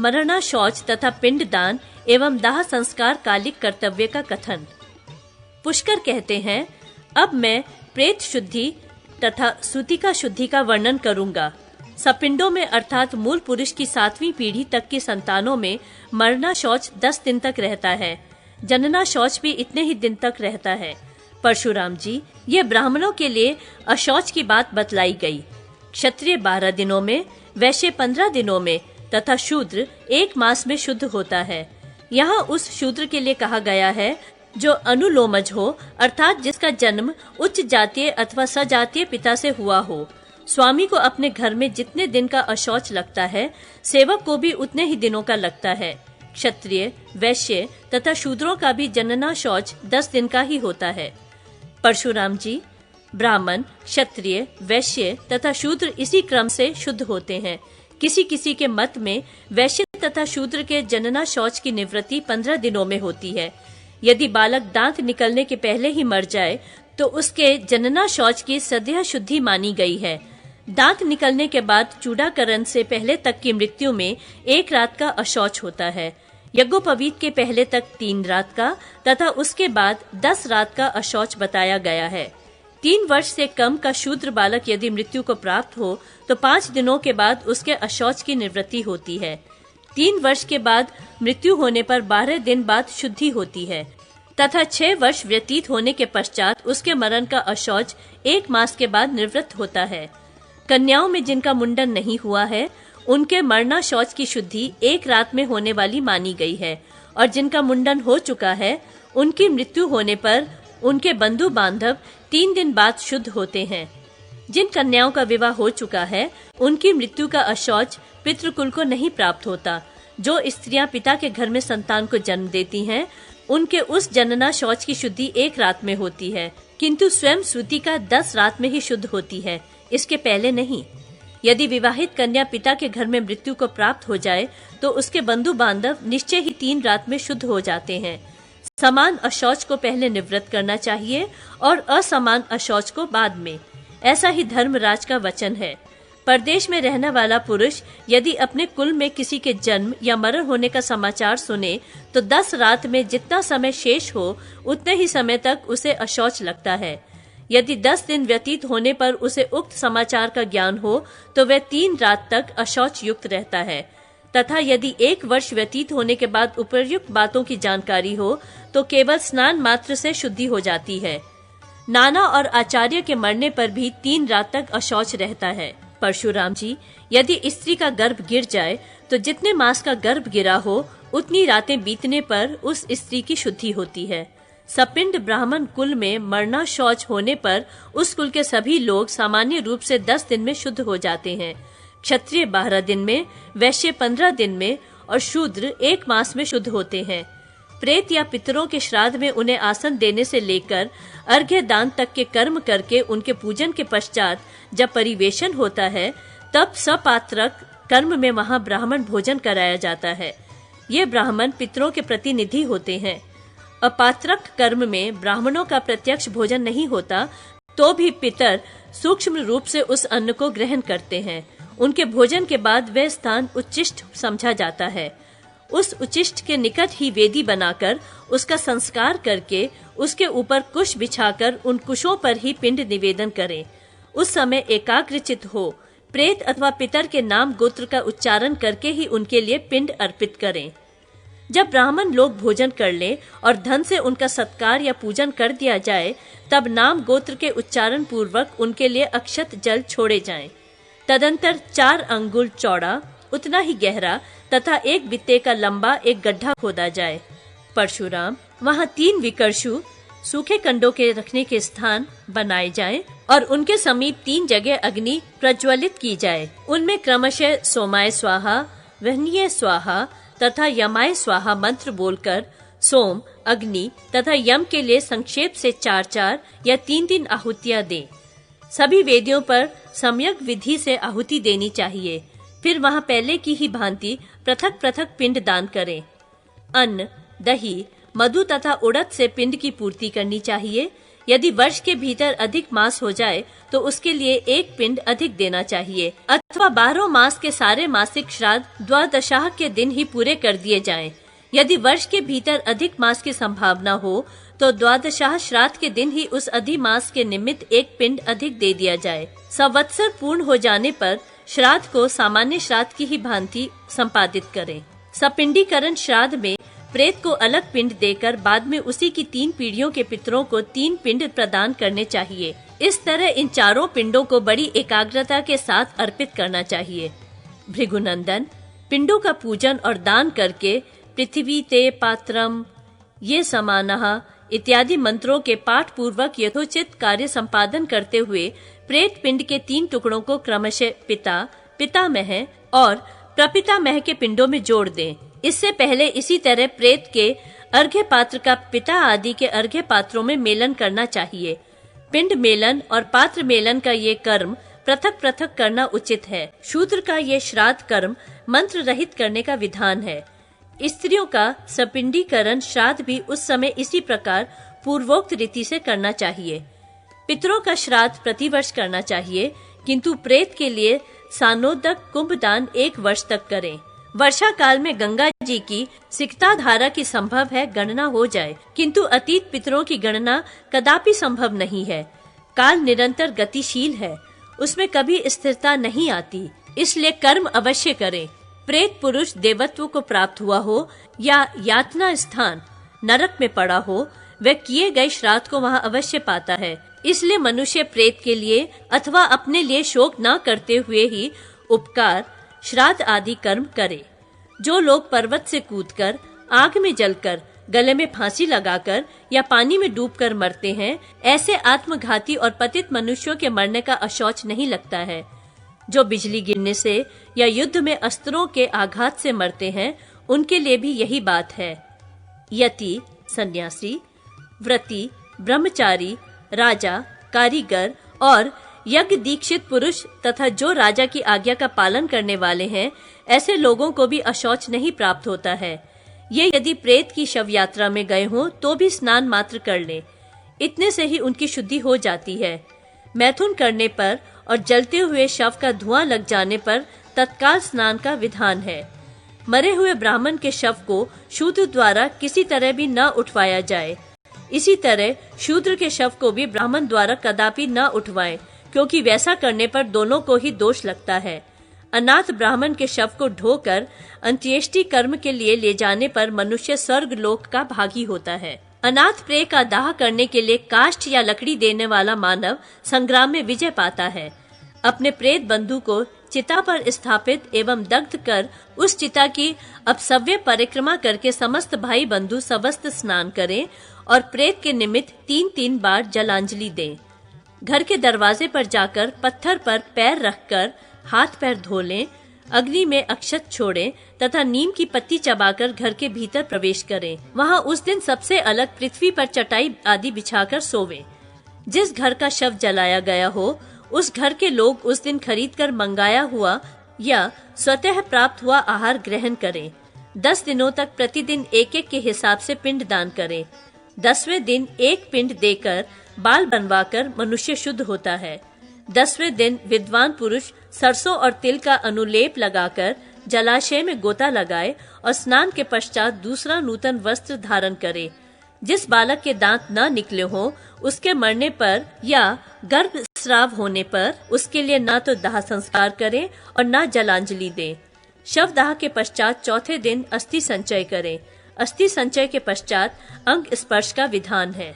मरणा शौच तथा पिंड दान एवं दाह संस्कार कालिक कर्तव्य का कथन। पुष्कर कहते हैं, अब मैं प्रेत शुद्धि तथा सूतिका शुद्धि का वर्णन करूंगा। सपिंडों में अर्थात मूल पुरुष की 7वीं पीढ़ी तक की संतानों में मरना शौच 10 दिन तक रहता है। जनना शौच भी इतने ही दिन तक रहता है। परशुराम जी, ये ब्राह्मणों के लिए अशौच की बात बतलाई गई। क्षत्रिय 12 दिनों में, वैश्य 15 दिनों में तथा शूद्र 1 मास में शुद्ध होता है। यहाँ उस शूद्र के लिए कहा गया है जो अनुलोमज हो, अर्थात जिसका जन्म उच्च जातीय अथवा सजातीय पिता से हुआ हो। स्वामी को अपने घर में जितने दिन का अशौच लगता है, सेवक को भी उतने ही दिनों का लगता है। क्षत्रिय, वैश्य तथा शूद्रों का भी जनना शौच 10 दिन का ही होता है। परशुराम जी, ब्राह्मण, क्षत्रिय, वैश्य तथा शूद्र इसी क्रम से शुद्ध होते हैं। किसी किसी के मत में वैश्य तथा शूद्र के जनना शौच की निवृत्ति 15 दिनों में होती है। यदि बालक दांत निकलने के पहले ही मर जाए तो उसके जनना शौच की सदैह शुद्धि मानी गई है। दांत निकलने के बाद चूड़ाकरण से पहले तक की मृत्यु में 1 रात का अशौच होता है। यज्ञोपवीत के पहले तक 3 रात का तथा उसके बाद 10 रात का अशौच बताया गया है। 3 वर्ष से कम का शूद्र बालक यदि मृत्यु को प्राप्त हो तो 5 दिनों के बाद उसके अशौच की निवृत्ति होती है। 3 वर्ष के बाद मृत्यु होने पर 12 दिन बाद शुद्धि होती है तथा 6 वर्ष व्यतीत होने के पश्चात उसके मरण का अशौच 1 मास के बाद निवृत्त होता है। कन्याओं में जिनका मुंडन नहीं हुआ है, उनके मरना शौच की शुद्धि 1 रात में होने वाली मानी गई है, और जिनका मुंडन हो चुका है, उनकी मृत्यु होने पर उनके बंधु बांधव 3 दिन बाद शुद्ध होते हैं। जिन कन्याओं का विवाह हो चुका है, उनकी मृत्यु का अशौच पितृकुल को नहीं प्राप्त होता। जो स्त्रियां पिता के घर में संतान को जन्म देती हैं, उनके उस जनना शौच की शुद्धि 1 रात में होती है, किंतु स्वयं सूतिका 10 रात में ही शुद्ध होती है, इसके पहले नहीं। यदि विवाहित कन्या पिता के घर में मृत्यु को प्राप्त हो जाए तो उसके बंधु बांधव निश्चय ही 3 रात में शुद्ध हो जाते हैं। समान अशौच को पहले निवृत्त करना चाहिए और असमान अशौच को बाद में। ऐसा ही धर्मराज का वचन है। परदेश में रहने वाला पुरुष यदि अपने कुल में किसी के जन्म या मरण होने का समाचार सुने तो 10 रात में जितना समय शेष हो उतने ही समय तक उसे अशौच लगता है। यदि 10 दिन व्यतीत होने पर उसे उक्त समाचार का ज्ञान हो तो वह 3 रात तक अशौच युक्त रहता है, तथा यदि 1 वर्ष व्यतीत होने के बाद उपर्युक्त बातों की जानकारी हो तो केवल स्नान मात्र से शुद्धि हो जाती है। नाना और आचार्य के मरने पर भी 3 रात तक अशौच रहता है। परशुराम जी, यदि स्त्री का गर्भ गिर जाए तो जितने मास का गर्भ गिरा हो उतनी रातें बीतने पर उस स्त्री की शुद्धि होती है। सपिंड ब्राह्मण कुल में मरना शौच होने पर उस कुल के सभी लोग सामान्य रूप से 10 दिन में शुद्ध हो जाते हैं। क्षत्रिय 12 दिन में, वैश्य 15 दिन में और शूद्र 1 मास में शुद्ध होते हैं। प्रेत या पितरों के श्राद्ध में उन्हें आसन देने से लेकर अर्घ्य दान तक के कर्म करके उनके पूजन के पश्चात जब परिवेशन होता है तब सपात्रक कर्म में वहां ब्राह्मण भोजन कराया जाता है। ये ब्राह्मण पितरों के प्रतिनिधि होते हैं। अपात्रक कर्म में ब्राह्मणों का प्रत्यक्ष भोजन नहीं होता तो भी पितर सूक्ष्म रूप से उस अन्न को ग्रहण करते हैं। उनके भोजन के बाद वह स्थान उच्चिष्ट समझा जाता है। उस उच्चिष्ट के निकट ही वेदी बनाकर उसका संस्कार करके उसके ऊपर कुश बिछाकर उन कुशों पर ही पिंड निवेदन करें। उस समय एकाग्रचित हो प्रेत अथवा पितर के नाम गोत्र का उच्चारण करके ही उनके लिए पिंड अर्पित करें। जब ब्राह्मण लोग भोजन कर लें और धन से उनका सत्कार या पूजन कर दिया जाए तब नाम गोत्र के उच्चारण पूर्वक उनके लिए अक्षत जल छोड़े जाएं। तदंतर 4 अंगुल चौड़ा, उतना ही गहरा तथा 1 बित्ते का लंबा एक गड्ढा खोदा जाए। परशुराम, वहां 3 विकर्षु सूखे कंडों के रखने के स्थान बनाए जाएं और उनके समीप 3 जगह अग्नि प्रज्वलित की जाए। उनमें क्रमशः सोमाय स्वाहा, वहनीय स्वाहा तथा यमाय स्वाहा मंत्र बोलकर सोम, अग्नि तथा यम के लिए संक्षेप से 4-4 या 3-3 आहुतियां दें। सभी वेदियों पर सम्यक विधि से आहुति देनी चाहिए। फिर वहां पहले की ही भांति पृथक पृथक पिंड दान करें। अन्न, दही, मधु तथा उड़द से पिंड की पूर्ति करनी चाहिए। यदि वर्ष के भीतर अधिक मास हो जाए तो उसके लिए एक पिंड अधिक देना चाहिए, अथवा 12 मास के सारे मासिक श्राद्ध द्वादशाह के दिन ही पूरे कर दिए जाएं। यदि वर्ष के भीतर अधिक मास की संभावना हो तो द्वादशाह श्राद्ध के दिन ही उस अधिमास के निमित्त एक पिंड अधिक दे दिया जाए। संवत्सर पूर्ण हो जाने पर श्राद्ध को सामान्य श्राद्ध की ही भांति संपादित करें। सपिंडीकरण श्राद्ध में प्रेत को अलग पिंड देकर बाद में उसी की 3 पीढ़ियों के पितरों को 3 पिंड प्रदान करने चाहिए। इस तरह इन चारों पिंडों को बड़ी एकाग्रता के साथ अर्पित करना चाहिए। भृगुनंदन, पिंडों का पूजन और दान करके पृथ्वी ते पात्रम ये समानः इत्यादि मंत्रों के पाठ पूर्वक यथोचित कार्य संपादन करते हुए प्रेत पिंड के 3 टुकड़ों को क्रमशः पिता, पितामह और प्रपितामह के पिंडों में जोड़ दें। इससे पहले इसी तरह प्रेत के अर्घ्य पात्र का पिता आदि के अर्घ्य पात्रों में मेलन करना चाहिए। पिंड मेलन और पात्र मेलन का ये कर्म पृथक पृथक करना उचित है। शूद्र का ये श्राद्ध कर्म मंत्र रहित करने का विधान है। स्त्रियों का सपिंडीकरण श्राद्ध भी उस समय इसी प्रकार पूर्वोक्त रीति से करना चाहिए। पितरों का श्राद्ध प्रतिवर्ष करना चाहिए, किंतु प्रेत के लिए सानोदक कुंभदान 1 वर्ष तक करें। वर्षा काल में गंगा जी की सिकता धारा की संभव है गणना हो जाए, किंतु अतीत पितरों की गणना कदापि संभव नहीं है। काल निरंतर गतिशील है, उसमें कभी स्थिरता नहीं आती, इसलिए कर्म अवश्य करें। प्रेत पुरुष देवत्व को प्राप्त हुआ हो या यातना स्थान नरक में पड़ा हो, वह किए गए श्राद्ध को वहाँ अवश्य पाता है। इसलिए मनुष्य प्रेत के लिए अथवा अपने लिए शोक न करते हुए ही उपकार, श्राद्ध आदि कर्म करे। जो लोग पर्वत से कूदकर, आग में जलकर, गले में फांसी लगाकर या पानी में डूबकर मरते हैं, ऐसे आत्मघाती और पतित मनुष्यों के मरने का अशौच नहीं लगता है। जो बिजली गिरने से या युद्ध में अस्त्रों के आघात से मरते हैं, उनके लिए भी यही बात है। यति, सन्यासी, व्रती, ब्रह्मचारी, राजा, कारीगर और यज्ञ दीक्षित पुरुष तथा जो राजा की आज्ञा का पालन करने वाले हैं, ऐसे लोगों को भी अशौच नहीं प्राप्त होता है। ये यदि प्रेत की शव यात्रा में गए हों तो भी स्नान मात्र कर लें, इतने से ही उनकी शुद्धि हो जाती है। मैथुन करने पर और जलते हुए शव का धुआं लग जाने पर तत्काल स्नान का विधान है। मरे हुए ब्राह्मण के शव को शूद्र द्वारा किसी तरह भी न उठवाया जाए। इसी तरह शूद्र के शव को भी ब्राह्मण द्वारा कदापि न उठवाएं, क्योंकि वैसा करने पर दोनों को ही दोष लगता है। अनाथ ब्राह्मण के शव को ढोकर अंत्येष्टि कर्म के लिए ले जाने पर मनुष्य स्वर्ग लोक का भागी होता है। अनाथ प्रेत का दाह करने के लिए काष्ठ या लकड़ी देने वाला मानव संग्राम में विजय पाता है। अपने प्रेत बंधु को चिता पर स्थापित एवं दग्ध कर उस चिता की अपसव्य परिक्रमा करके समस्त भाई बंधु सवस्त्र स्नान करें और प्रेत के निमित्त 3-3 बार जलांजलि दें। घर के दरवाजे पर जाकर पत्थर पर पैर रखकर हाथ पैर धो लें, अग्नि में अक्षत छोड़ें तथा नीम की पत्ती चबाकर घर के भीतर प्रवेश करें। वहां उस दिन सबसे अलग पृथ्वी पर चटाई आदि बिछाकर सोवें। जिस घर का शव जलाया गया हो, उस घर के लोग उस दिन खरीदकर मंगाया हुआ या स्वतः प्राप्त हुआ आहार ग्रहण करें। 10 दिनों तक प्रतिदिन 1-1 के हिसाब से पिंड दान करें। 10वें दिन 1 पिंड देकर बाल बनवाकर मनुष्य शुद्ध होता है। 10वें दिन विद्वान पुरुष सरसों और तिल का अनुलेप लगाकर जलाशय में गोता लगाए और स्नान के पश्चात दूसरा नूतन वस्त्र धारण करे। जिस बालक के दांत न निकले हों, उसके मरने पर या गर्भ स्राव होने पर उसके लिए न तो दाह संस्कार करें और न जलांजलि दें। शव दाह के पश्चात चौथे दिन अस्थि संचय करें। अस्थि संचय के पश्चात अंग स्पर्श का विधान है।